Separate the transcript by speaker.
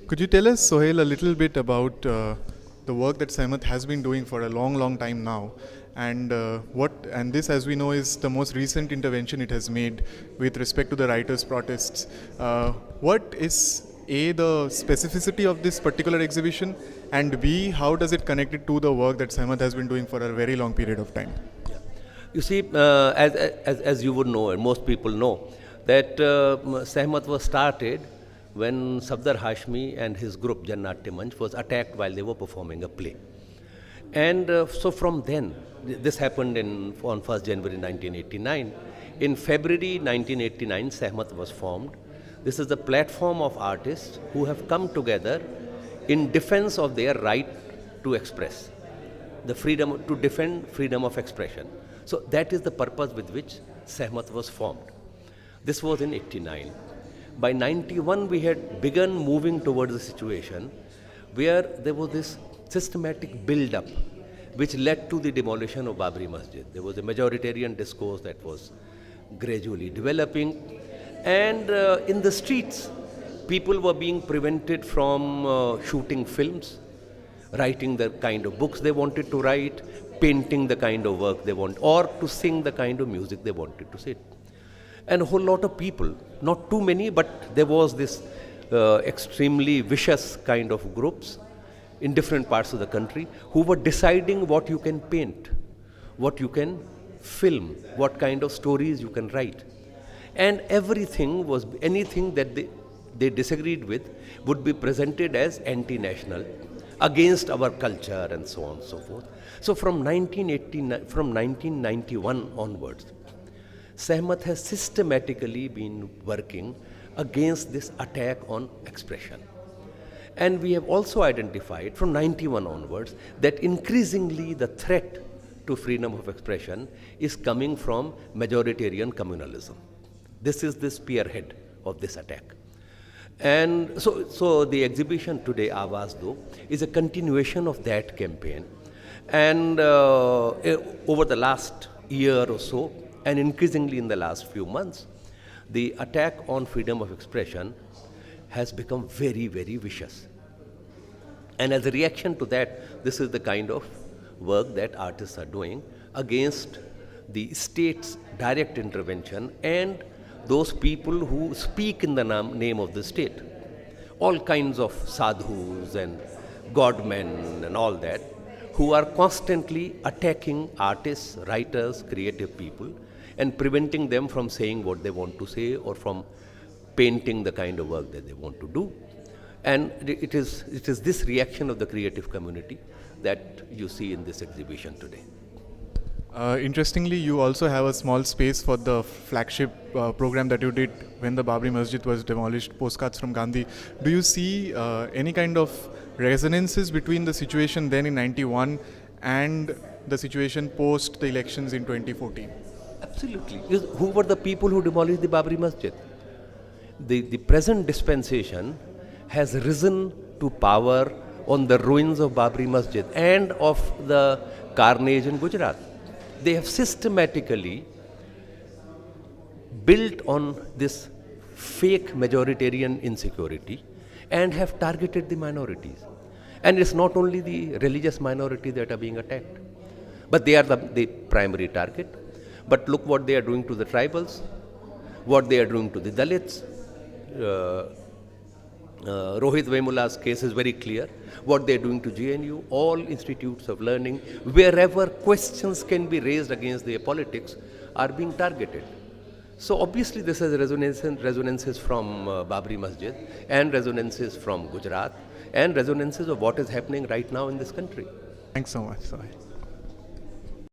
Speaker 1: Could you tell us, Sohail, a little bit about the work that Sehmat has been doing for a long, long time now, and and this, as we know, is the most recent intervention it has made with respect to the writers' protests. What is the specificity of this particular exhibition, and B, how does it connect it to the work that Sehmat has been doing for a very long period of time?
Speaker 2: You see, as you would know, and most people know, that Sehmat was started when Safdar Hashmi and his group Jannat Manch was attacked while they were performing a play. And so from then, this happened on 1st January 1989. In February 1989, Sehmat was formed. This is the platform of artists who have come together in defense of their right to express, the freedom to defend freedom of expression. So that is the purpose with which Sehmat was formed. This was in 89. By 91, we had begun moving towards a situation where there was this systematic build-up which led to the demolition of Babri Masjid. There was a majoritarian discourse that was gradually developing, and in the streets, people were being prevented from shooting films, writing the kind of books they wanted to write, painting the kind of work they want, or to sing the kind of music they wanted to sing. And a whole lot of people, not too many, but there was this extremely vicious kind of groups in different parts of the country who were deciding what you can paint, what you can film, what kind of stories you can write. And everything was, anything that they disagreed with would be presented as anti-national, against our culture and so on and so forth. So from 1991 onwards, Sehmat has systematically been working against this attack on expression. And we have also identified from 91 onwards that increasingly the threat to freedom of expression is coming from majoritarian communalism. This is the spearhead of this attack. And so the exhibition today, Awaaz Do, is a continuation of that campaign. And over the last year or so, and increasingly in the last few months, the attack on freedom of expression has become very, very vicious. And as a reaction to that, this is the kind of work that artists are doing against the state's direct intervention and those people who speak in the name of the state. All kinds of sadhus and godmen and all that, who are constantly attacking artists, writers, creative people, and preventing them from saying what they want to say or from painting the kind of work that they want to do. And it is this reaction of the creative community that you see in this exhibition today.
Speaker 1: Interestingly, you also have a small space for the flagship program that you did when the Babri Masjid was demolished, Postcards from Gandhi. Do you see any kind of resonances between the situation then in 91 and the situation post the elections in 2014?
Speaker 2: Absolutely. Who were the people who demolished the Babri Masjid? The present dispensation has risen to power on the ruins of Babri Masjid and of the carnage in Gujarat. They have systematically built on this fake majoritarian insecurity and have targeted the minorities. And it's not only the religious minority that are being attacked, but they are the primary target. But look what they are doing to the tribals, what they are doing to the Dalits. Rohit Vemula's case is very clear. What they are doing to GNU, all institutes of learning, wherever questions can be raised against their politics, are being targeted. So obviously this has resonances from Babri Masjid and resonances from Gujarat and resonances of what is happening right now in this country.
Speaker 1: Thanks so much, Sohail.